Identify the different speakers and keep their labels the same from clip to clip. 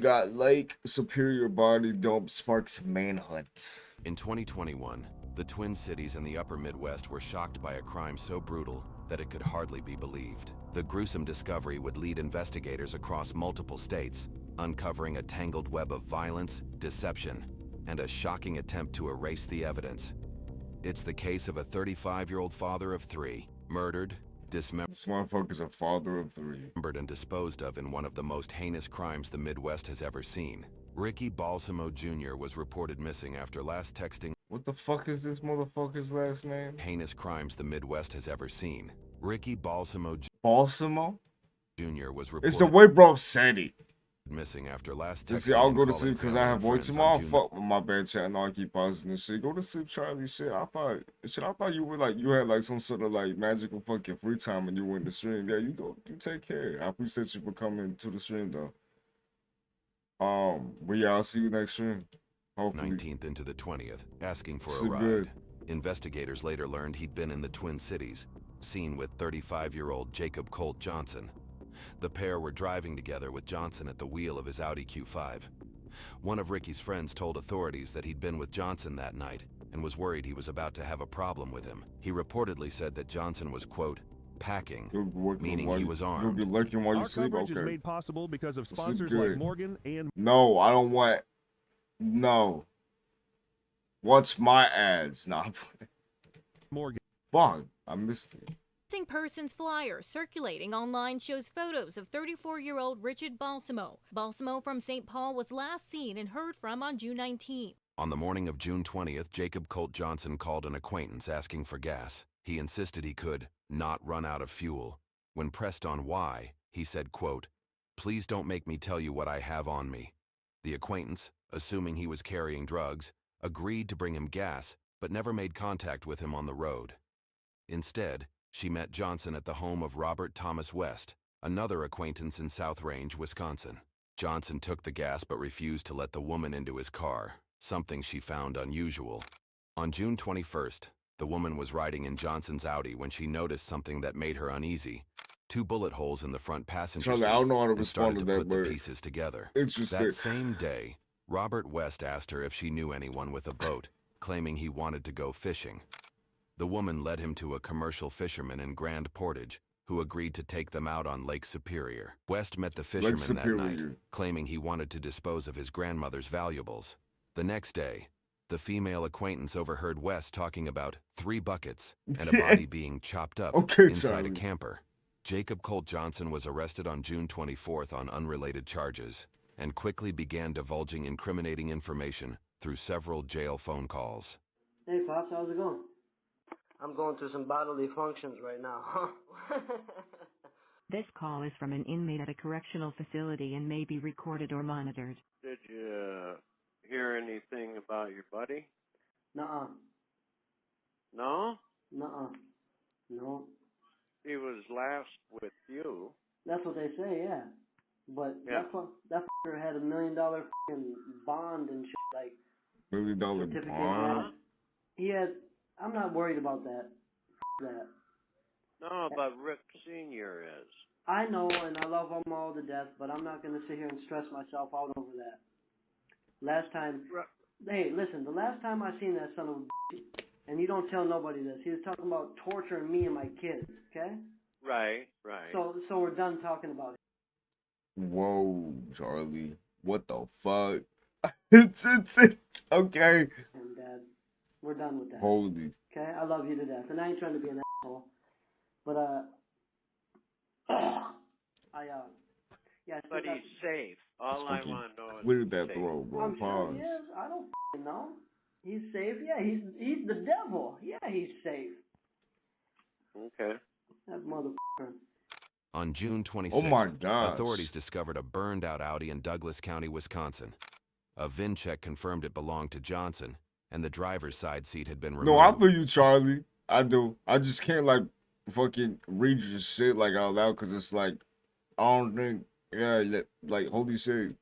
Speaker 1: Got Lake Superior body dump sparks manhunt.
Speaker 2: In 2021, the Twin Cities and the upper Midwest were shocked by a crime so brutal that it could hardly be believed. The gruesome discovery would lead investigators across multiple states, uncovering a tangled web of violence, deception, and a shocking attempt to erase the evidence. It's the case of a 35-year-old father of three, murdered, dismembered,
Speaker 1: This motherfucker's a father of three.
Speaker 2: and disposed of in one of the most heinous crimes the Midwest has ever seen. Ricky Balsamo Jr. was reported missing after last texting.
Speaker 1: What the fuck is this motherfucker's last name?
Speaker 2: Heinous crimes the Midwest has ever seen. Ricky Balsamo
Speaker 1: Balsamo?
Speaker 2: Jr. was
Speaker 1: It's the
Speaker 2: reported
Speaker 1: way bro said it.
Speaker 2: missing after last
Speaker 1: You
Speaker 2: texting.
Speaker 1: see, I'll
Speaker 2: and
Speaker 1: go to
Speaker 2: calling
Speaker 1: sleep because I
Speaker 2: family
Speaker 1: have
Speaker 2: and
Speaker 1: way
Speaker 2: friends
Speaker 1: too
Speaker 2: on
Speaker 1: much.
Speaker 2: June
Speaker 1: Fuck with my bad chat and I keep pausing this shit. Go to sleep, Charlie. Shit, I thought you were like, you had like some sort of like magical fucking free time and you went to stream. Yeah, you go, you take care. I appreciate you for coming to the stream though. But yeah, I'll see you next stream. Hopefully.
Speaker 2: 19th into the 20th, asking for a
Speaker 1: Sleep
Speaker 2: ride.
Speaker 1: good.
Speaker 2: Investigators later learned he'd been in the Twin Cities, seen with 35-year-old Jacob Colt Johnson. The pair were driving together with Johnson at the wheel of his Audi Q5. One of Ricky's friends told authorities that he'd been with Johnson that night and was worried he was about to have a problem with him. He reportedly said that Johnson was, quote, packing, meaning he was armed.
Speaker 1: You'll be lurking while you
Speaker 3: Our
Speaker 1: sleep?
Speaker 3: coverage is
Speaker 1: Okay.
Speaker 3: made possible because of
Speaker 1: Sleep
Speaker 3: sponsors
Speaker 1: good.
Speaker 3: like Morgan and
Speaker 1: No, I don't want. No. What's my ads? Nah, I'm playing.
Speaker 3: Morgan.
Speaker 1: Fuck, I missed it.
Speaker 4: Missing persons flyer circulating online shows photos of 34-year-old Richard Balsamo. Balsamo from St. Paul was last seen and heard from on June 19th.
Speaker 2: On the morning of June 20th, Jacob Colt Johnson called an acquaintance asking for gas. He insisted he could not run out of fuel. When pressed on why, he said, quote, "Please don't make me tell you what I have on me." The acquaintance, assuming he was carrying drugs, agreed to bring him gas, but never made contact with him on the road. Instead, she met Johnson at the home of Robert Thomas West, another acquaintance in South Range, Wisconsin. Johnson took the gas but refused to let the woman into his car, something she found unusual. On June 21st, the woman was riding in Johnson's Audi when she noticed something that made her uneasy. 2 bullet holes in the front passenger
Speaker 1: Charlie,
Speaker 2: seat,
Speaker 1: I don't know how to
Speaker 2: and
Speaker 1: respond
Speaker 2: started
Speaker 1: to
Speaker 2: to
Speaker 1: that,
Speaker 2: put the
Speaker 1: but
Speaker 2: pieces together.
Speaker 1: interesting.
Speaker 2: That same day, Robert West asked her if she knew anyone with a boat, claiming he wanted to go fishing. The woman led him to a commercial fisherman in Grand Portage, who agreed to take them out on Lake Superior. West met the fisherman that night, claiming he wanted to dispose of his grandmother's valuables. The next day, the female acquaintance overheard West talking about 3 buckets and a body being chopped up inside a camper. Jacob Colt Johnson was arrested on June 24th on unrelated charges and quickly began divulging incriminating information through several jail phone calls.
Speaker 5: Hey, Pops, how's it going? I'm going through some bodily functions right now, huh?
Speaker 6: This call is from an inmate at a correctional facility and may be recorded or monitored.
Speaker 7: Did you hear anything about your buddy?
Speaker 5: Nuh-uh.
Speaker 7: No?
Speaker 5: Nuh-uh. No.
Speaker 7: He was last with you.
Speaker 5: That's what they say, yeah. But
Speaker 7: Yeah.
Speaker 5: that fucker had $1 million fucking bond and shit, like
Speaker 1: $1 million
Speaker 5: certificate.
Speaker 1: bond?
Speaker 5: He had. I'm not worried about that. That.
Speaker 7: No, but Rick Sr. is.
Speaker 5: I know, and I love them all to death, but I'm not going to sit here and stress myself out over that. Last time, hey, listen, the last time I seen that son of a bitch, and you don't tell nobody this, he was talking about torturing me and my kids, okay?
Speaker 7: Right.
Speaker 5: So we're done talking about it.
Speaker 1: Whoa, Charlie. What the fuck? It's okay.
Speaker 5: And Dad, we're done with that.
Speaker 1: Holy.
Speaker 5: Okay, I love you to death, and I ain't trying to be an asshole, but yeah.
Speaker 7: But he's safe. All I want to know is
Speaker 1: clear that throat, bro.
Speaker 5: I'm sure he is. I don't know. He's safe. Yeah, he's the devil. Yeah, he's safe.
Speaker 7: Okay.
Speaker 5: That motherfucker.
Speaker 2: On June 26th,
Speaker 1: Oh my gosh.
Speaker 2: authorities discovered a burned-out Audi in Douglas County, Wisconsin. A VIN check confirmed it belonged to Johnson, and the driver's side seat had been removed.
Speaker 1: No, I feel you, Charlie. I do. I just can't, like, fucking read your shit, like, out loud, because it's like, I don't think, yeah, like, holy shit.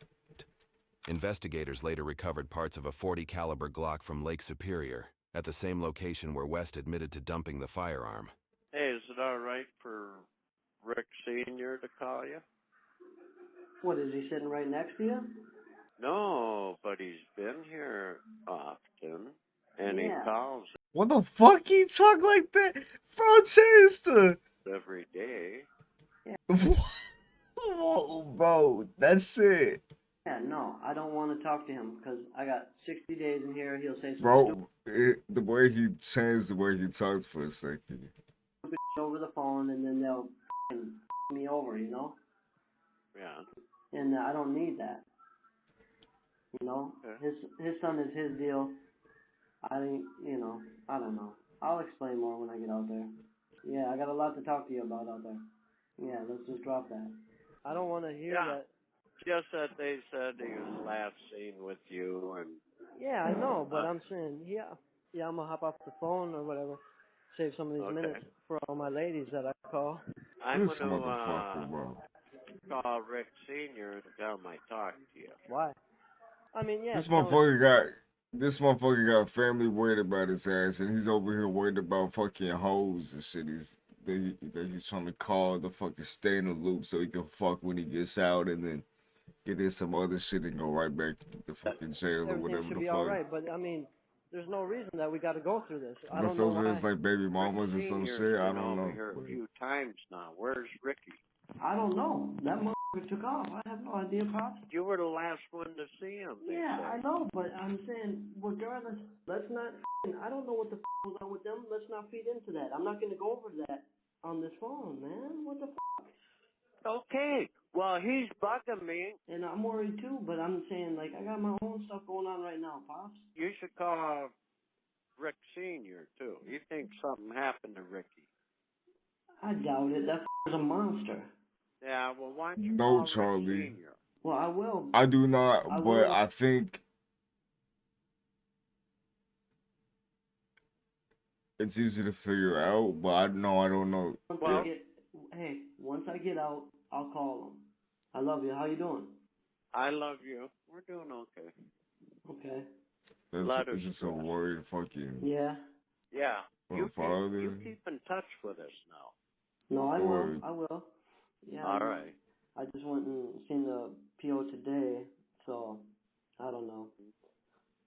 Speaker 2: Investigators later recovered parts of a .40 caliber Glock from Lake Superior, at the same location where West admitted to dumping the firearm.
Speaker 7: Hey, is it all right for Rick Sr. to call you?
Speaker 5: What, is he sitting right next to you?
Speaker 7: No, but he's been here often, and he
Speaker 5: Yeah.
Speaker 7: calls
Speaker 1: What the fuck he talk like that? Bro, change the...
Speaker 7: every day.
Speaker 1: Whoa, bro, that's it.
Speaker 5: Yeah, no, I don't want to talk to him because I got 60 days in here. He'll say some
Speaker 1: Bro, the way he changed the way he talked for a second.
Speaker 5: stupid shit over the phone, and then they'll f***ing me over, you know?
Speaker 7: Yeah.
Speaker 5: And I don't need that. You know?
Speaker 7: Okay.
Speaker 5: His son is his deal. I think, you know, I don't know. I'll explain more when I get out there. Yeah, I got a lot to talk to you about out there. Yeah, let's just drop that. I don't want to hear that.
Speaker 7: Just that they said he was last seen with you, and
Speaker 5: Yeah, I know, but I'm saying, yeah, I'm going to hop off the phone or whatever. Save some of these minutes for all my ladies that I call.
Speaker 7: I'm
Speaker 1: This
Speaker 7: going
Speaker 1: motherfucker, bro.
Speaker 7: to call Rick Sr. and tell him I talked to you.
Speaker 5: Why? I mean, yeah.
Speaker 1: This motherfucker got family worried about his ass, and he's over here worried about fucking hoes and shit. He's trying to call the fucking stay in the loop so he can fuck when he gets out, and then get in some other shit and go right back to the fucking jail or
Speaker 5: Everything
Speaker 1: whatever
Speaker 5: should
Speaker 1: the
Speaker 5: be
Speaker 1: fuck.
Speaker 5: all right, but I mean, there's no reason that we got to go through this. I
Speaker 1: Unless
Speaker 5: don't know
Speaker 1: those
Speaker 5: why.
Speaker 1: is like baby mamas or some
Speaker 7: Senior's
Speaker 1: shit. I
Speaker 7: been
Speaker 1: don't
Speaker 7: over
Speaker 1: know.
Speaker 7: here a few times now. Where's Ricky?
Speaker 5: I don't know. That motherfucker took off. I have no idea, Pops.
Speaker 7: You were the last one to see him. They
Speaker 5: Yeah,
Speaker 7: say.
Speaker 5: I know, but I'm saying, regardless, let's not. I don't know what the goes on with them. Let's not feed into that. I'm not going to go over that on this phone, man. What the
Speaker 7: Okay. Well, he's bugging me.
Speaker 5: And I'm worried too, but I'm saying, like, I got my own stuff going on right now, Pops.
Speaker 7: You should call Rick Sr. too. He thinks something happened to Ricky.
Speaker 5: I doubt it. That is a monster.
Speaker 7: Yeah, well, why don't you
Speaker 1: No,
Speaker 7: call
Speaker 1: Charlie.
Speaker 7: Rick Sr.?
Speaker 5: Well, I will.
Speaker 1: I do not,
Speaker 5: I
Speaker 1: but
Speaker 5: will.
Speaker 1: I think it's easy to figure out, but I don't know.
Speaker 7: Well,
Speaker 5: Hey, once I get out, I'll call them. I love you. How you doing?
Speaker 7: I love you. We're doing okay.
Speaker 5: Okay.
Speaker 1: It's just a word fucking
Speaker 5: Yeah.
Speaker 7: Yeah. You
Speaker 1: father.
Speaker 7: keep in touch with us now.
Speaker 5: No, I
Speaker 1: Or-
Speaker 5: will. I will. Yeah.
Speaker 7: All right.
Speaker 5: I just went and seen the PO today, so I don't know.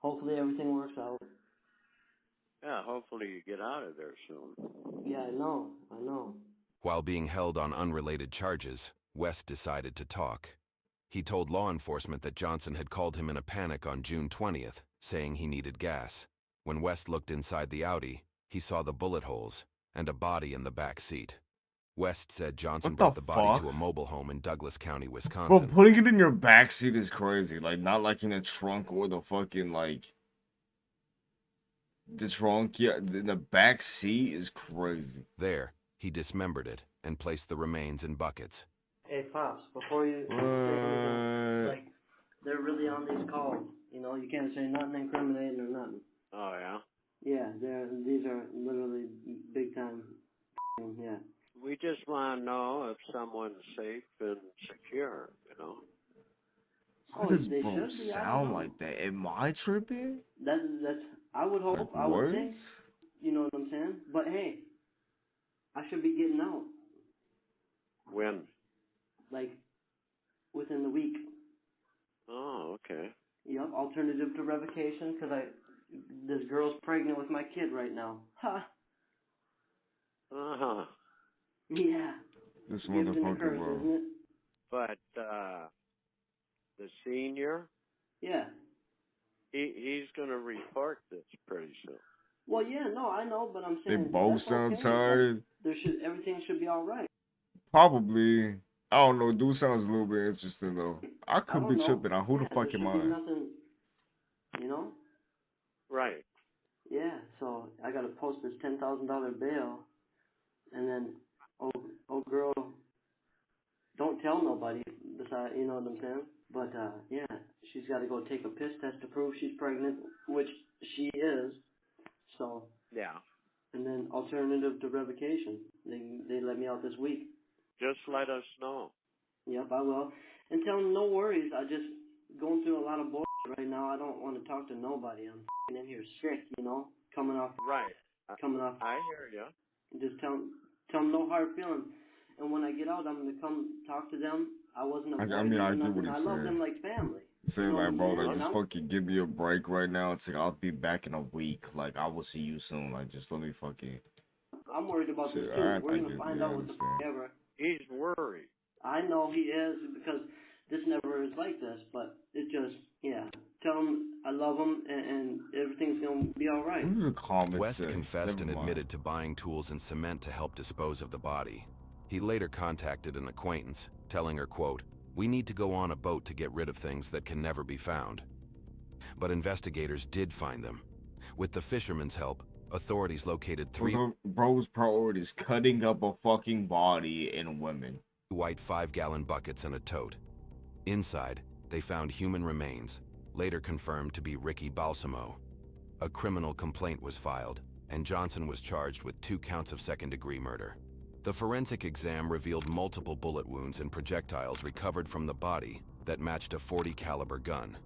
Speaker 5: Hopefully everything works out.
Speaker 7: Yeah, hopefully you get out of there soon.
Speaker 5: Yeah, I know.
Speaker 2: While being held on unrelated charges, West decided to talk. He told law enforcement that Johnson had called him in a panic on June 20th, saying he needed gas. When West looked inside the Audi, he saw the bullet holes and a body in the back seat. West said Johnson
Speaker 1: What the
Speaker 2: brought the body
Speaker 1: fuck?
Speaker 2: to a mobile home in Douglas County,
Speaker 1: Bro,
Speaker 2: Wisconsin.
Speaker 1: putting it in your backseat is crazy. Like, not like in the trunk or the fucking, like... The trunk, yeah, the back seat is crazy.
Speaker 2: There, he dismembered it and placed the remains in buckets.
Speaker 5: Hey, Pops, before you say anything, like, they're really on these calls. You know, you can't say nothing incriminating or nothing.
Speaker 7: Oh, yeah?
Speaker 5: Yeah, these are literally big time. Yeah.
Speaker 7: We just want to know if someone's safe and secure, you know?
Speaker 1: Why does bro sound like that? Am I tripping?
Speaker 5: That's I would hope.
Speaker 1: Like,
Speaker 5: I would think.
Speaker 1: what?
Speaker 5: You know what I'm saying? But hey, I should be getting out
Speaker 7: When?
Speaker 5: like within the week.
Speaker 7: Oh, okay.
Speaker 5: Yep. Alternative to revocation because this girl's pregnant with my kid right now. Ha.
Speaker 7: Uh-huh.
Speaker 5: Yeah.
Speaker 1: This
Speaker 5: Gift and a
Speaker 1: motherfucker,
Speaker 5: curse,
Speaker 1: bro.
Speaker 5: isn't it?
Speaker 7: But, the senior,
Speaker 5: Yeah.
Speaker 7: he's going to report this pretty soon.
Speaker 5: Well, yeah, no, I know, but I'm
Speaker 1: They
Speaker 5: saying
Speaker 1: both
Speaker 5: that's
Speaker 1: sound
Speaker 5: okay.
Speaker 1: tired.
Speaker 5: Everything should be all right.
Speaker 1: Probably. I don't know. Dude sounds a little bit interesting, though. I could be
Speaker 5: don't know.
Speaker 1: tripping on who the
Speaker 5: Yeah,
Speaker 1: fuck
Speaker 5: there
Speaker 1: am
Speaker 5: should be
Speaker 1: I?
Speaker 5: nothing, you know?
Speaker 7: Right.
Speaker 5: Yeah, so I got to post this $10,000 bail, and then, oh girl, don't tell nobody, besides, you know what I'm saying? But, yeah, she's got to go take a piss test to prove she's pregnant, which she is, so,
Speaker 7: Yeah.
Speaker 5: and then alternative to revocation. They let me out this week.
Speaker 7: Just let us know.
Speaker 5: Yep, I will. And tell them no worries, I just going through a lot of bullshit right now. I don't want to talk to nobody. I'm in here sick, you know, coming off.
Speaker 7: Right. I hear you.
Speaker 5: Just tell them no hard feelings. And when I get out, I'm gonna come talk to them I wasn't
Speaker 1: I
Speaker 5: avoiding
Speaker 1: mean, I
Speaker 5: or
Speaker 1: get what
Speaker 5: nothing. I
Speaker 1: he's
Speaker 5: love
Speaker 1: saying.
Speaker 5: them like family.
Speaker 1: Say
Speaker 5: You know what
Speaker 1: like,
Speaker 5: I'm
Speaker 1: bro,
Speaker 5: saying?
Speaker 1: like
Speaker 5: And
Speaker 1: just fucking give me a break right now. It's like I'll be back in a week. Like I will see you soon. Like just let me fucking.
Speaker 5: I'm worried about this
Speaker 1: Shit,
Speaker 5: too.
Speaker 1: I
Speaker 5: We're gonna
Speaker 1: get,
Speaker 5: find
Speaker 1: yeah, I
Speaker 5: out what the
Speaker 1: understand.
Speaker 5: ever.
Speaker 7: He's worried.
Speaker 5: I know he is because this never is like this, but it just, yeah. Tell him I love him and everything's gonna be all right.
Speaker 1: What do the comments
Speaker 2: West
Speaker 1: say?
Speaker 2: confessed
Speaker 1: Never
Speaker 2: and
Speaker 1: mind.
Speaker 2: admitted to buying tools and cement to help dispose of the body. He later contacted an acquaintance, telling her, quote, "We need to go on a boat to get rid of things that can never be found." But investigators did find them. With the fishermen's help, authorities located three
Speaker 1: Bro's priority is cutting up a fucking body and women.
Speaker 2: white 5-gallon buckets and a tote. Inside, they found human remains, later confirmed to be Ricky Balsamo. A criminal complaint was filed, and Johnson was charged with 2 counts of second-degree murder. The forensic exam revealed multiple bullet wounds and projectiles recovered from the body that matched a .40 caliber gun.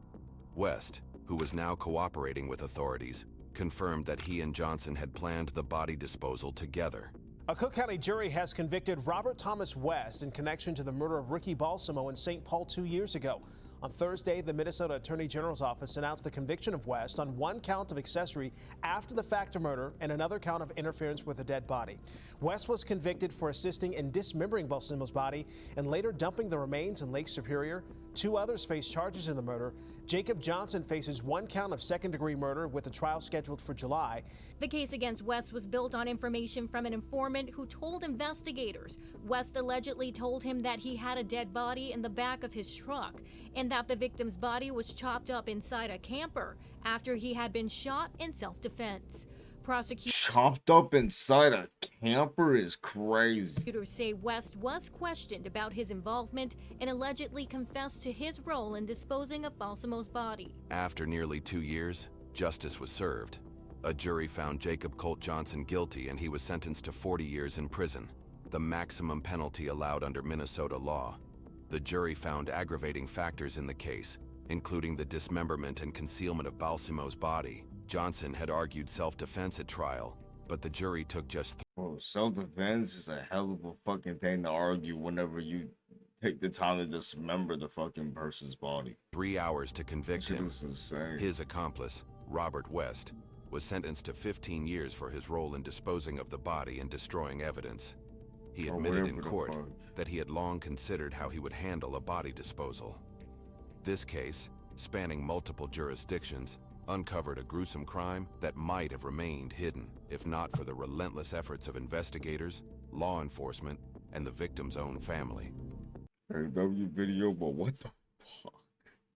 Speaker 2: West, who was now cooperating with authorities, confirmed that he and Johnson had planned the body disposal together.
Speaker 8: A Cook County jury has convicted Robert Thomas West in connection to the murder of Ricky Balsamo in St. Paul 2 years ago. On Thursday, the Minnesota Attorney General's office announced the conviction of West on 1 count of accessory after the fact of murder and another count of interference with a dead body. West was convicted for assisting in dismembering Balsamo's body and later dumping the remains in Lake Superior. 2 others face charges in the murder. Jacob Johnson faces 1 count of second-degree murder with a trial scheduled for July.
Speaker 4: The case against West was built on information from an informant who told investigators West allegedly told him that he had a dead body in the back of his truck and that the victim's body was chopped up inside a camper after he had been shot in self-defense. Prosecutors
Speaker 1: Chopped up inside a camper is crazy.
Speaker 4: say West was questioned about his involvement and allegedly confessed to his role in disposing of Balsamo's body.
Speaker 2: After nearly 2 years, justice was served. A jury found Jacob Colt Johnson guilty and he was sentenced to 40 years in prison, the maximum penalty allowed under Minnesota law. The jury found aggravating factors in the case, including the dismemberment and concealment of Balsamo's body. Johnson had argued self-defense at trial, but the jury took just
Speaker 1: Bro, self-defense is a hell of a fucking thing to argue whenever you take the time to dismember the fucking person's body.
Speaker 2: 3 hours to convict
Speaker 1: Shit
Speaker 2: him.
Speaker 1: is insane.
Speaker 2: His accomplice, Robert West, was sentenced to 15 years for his role in disposing of the body and destroying evidence. He
Speaker 1: Or
Speaker 2: admitted in
Speaker 1: whatever the
Speaker 2: court
Speaker 1: fuck.
Speaker 2: that he had long considered how he would handle a body disposal. This case, spanning multiple jurisdictions, uncovered a gruesome crime that might have remained hidden if not for the relentless efforts of investigators, law enforcement, and the victim's own family.
Speaker 1: AW video, but what the fuck?